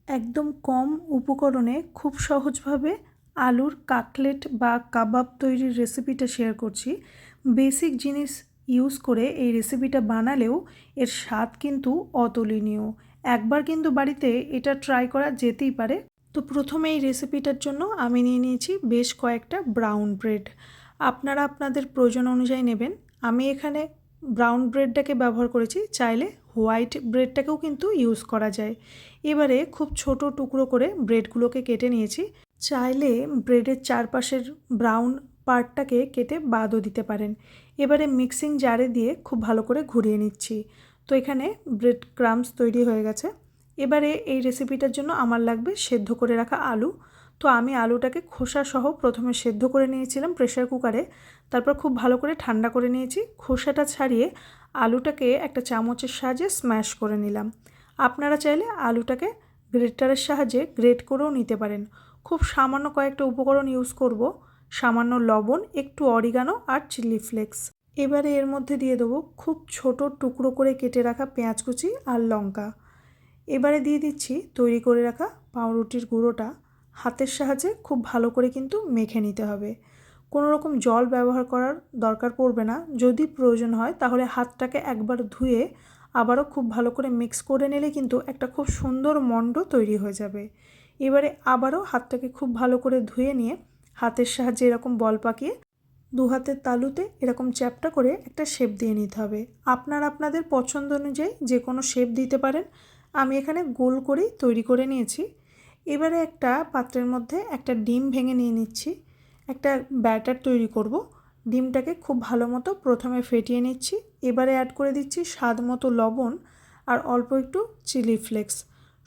একদম কম উপকরণে খুব সহজভাবে আলুর কাটলেট বা কাবাব তৈরির রেসিপিটা শেয়ার করছি। বেসিক জিনিস ইউজ করে এই রেসিপিটা বানালেও এর স্বাদ কিন্তু অতুলনীয়। একবার কিন্তু বাড়িতে এটা ট্রাই করা যেতেই পারে। তো প্রথমে এই রেসিপিটার জন্য আমি নিয়ে নিয়েছি বেশ কয়েকটা ব্রাউন ব্রেড। আপনারা আপনাদের প্রয়োজন অনুযায়ী নেবেন। আমি এখানে ব্রাউন ব্রেডটাকে ব্যবহার করেছি, চাইলে হোয়াইট ব্রেডটাকেও কিন্তু ইউজ করা যায়। এবারে খুব ছোট টুকরো করে ব্রেডগুলোকে কেটে নিয়েছি। চাইলে ব্রেডের চারপাশের ব্রাউন পার্টটাকে কেটে বাদও দিতে পারেন। এবারে মিক্সিং জারে দিয়ে খুব ভালো করে ঘুরিয়ে নিচ্ছি। তো এখানে ব্রেড ক্রাম্বস তৈরি হয়ে গেছে। এবারে এই রেসিপিটার জন্য আমার লাগবে সেদ্ধ করে রাখা আলু। তো আমি আলুটাকে খোসা সহ প্রথমে সেদ্ধ করে নিয়েছিলাম প্রেসার কুকারে, তারপর খুব ভালো করে ঠান্ডা করে নিয়েছি। খোসাটা ছাড়িয়ে আলুটাকে একটা চামচের সাহায্যে স্ম্যাশ করে নিলাম। আপনারা চাইলে আলুটাকে গ্রেটারের সাহায্যে গ্রেট করেও নিতে পারেন। খুব সামান্য কয়েকটা উপকরণ ইউজ করব, সামান্য লবণ, একটু অরিগানো আর চিলি ফ্লেক্স। এবারে এর মধ্যে দিয়ে দেবো খুব ছোট টুকরো করে কেটে রাখা পেঁয়াজ কুচি আর লঙ্কা। এবারে দিয়ে দিচ্ছি তৈরি করে রাখা পাউরুটির গুঁড়োটা। হাতের সাহায্যে খুব ভালো করে কিন্তু মেখে নিতে হবে। কোনো রকম জল ব্যবহার করার দরকার পড়বে না। যদি প্রয়োজন হয় তাহলে হাতটাকে একবার ধুয়ে আবারও খুব ভালো করে মিক্স করে নিলে কিন্তু একটা খুব সুন্দর মণ্ড তৈরি হয়ে যাবে। এবারে আবারও হাতটাকে খুব ভালো করে ধুয়ে নিয়ে হাতের সাহায্যে এরকম বল পাকিয়ে দু হাতের তালুতে এরকম চ্যাপ্টা করে একটা শেপ দিয়ে নিতে হবে। আপনারা আপনাদের পছন্দ অনুযায়ী যে কোনো শেপ দিতে পারেন। আমি এখানে গোল করেই তৈরি করে নিয়েছি। এবারে একটা পাত্রের মধ্যে একটা ডিম ভেঙে নিয়ে নিচ্ছি। একটা ব্যাটার তৈরি করব। ডিমটাকে খুব ভালো মতো প্রথমে ফেটিয়ে নিচ্ছি। এবারে অ্যাড করে দিচ্ছি স্বাদ মতো লবণ আর অল্প একটু চিলি ফ্লেক্স।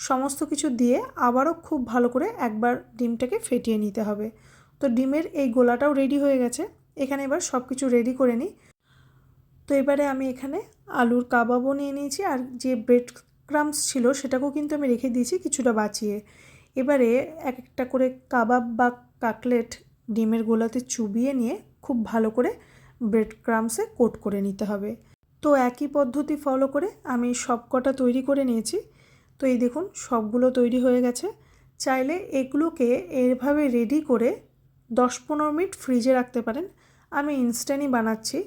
সমস্ত কিছু দিয়ে আবারও খুব ভালো করে একবার ডিমটাকে ফেটিয়ে নিতে হবে। তো ডিমের এই গোলাটাও রেডি হয়ে গেছে। এখানে এবার সব কিছু রেডি করে নিই। তো এবারে আমি এখানে আলুর কাবাবও নিয়ে নিয়েছি, আর যে ব্রেড ক্রাম্বস ছিল সেটাকেও কিন্তু আমি রেখে দিয়েছি কিছুটা বাঁচিয়ে। এবারে এক একটা করে কাবাব বা কাটলেট ডিমের গোলাতে চুবিয়ে নিয়ে খুব ভালো করে ব্রেড ক্রাম্বসে কোট করে নিতে হবে। তো একই পদ্ধতি ফলো করে আমি সবকটা তৈরি করে নিয়েছি। তো এই দেখুন সবগুলো তৈরি হয়ে গেছে। চাইলে এগুলোকে এভাবে রেডি করে 10-15 মিনিট ফ্রিজে রাখতে পারেন। আমি ইনস্ট্যান্টই বানাচ্ছি।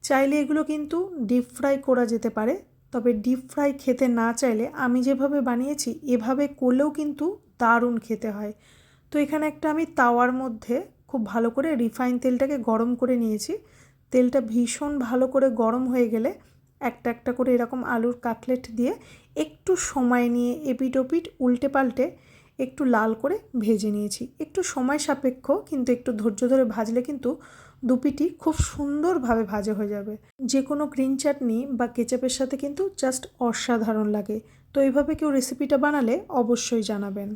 চাইলে এগুলো কিন্তু ডিপ ফ্রাই করা যেতে পারে, তবে ডিপ ফ্রাই খেতে না চাইলে আমি যেভাবে বানিয়েছি এভাবে করলেও কিন্তু দারুণ খেতে হয়। তো এখানে একটা আমি তাওয়ার মধ্যে খুব ভালো করে রিফাইন তেলটাকে গরম করে নিয়েছি। তেলটা ভীষণ ভালো করে গরম হয়ে গেলে একটা একটা করে এরকম আলুর কাটলেট দিয়ে একটু সময় নিয়ে এপিট ওপিট উল্টে পাল্টে একটু লাল করে ভেজে নিয়েছি। একটু সময় সাপেক্ষ, কিন্তু একটু ধৈর্য ধরে ভাজলে কিন্তু দুপিটি খুব সুন্দরভাবে ভাজা হয়ে যাবে। যে কোনো গ্রিন চাটনি বা কেচাপের সাথে কিন্তু জাস্ট অসাধারণ লাগে। তো এইভাবে কেউ রেসিপিটা বানালে অবশ্যই জানাবেন।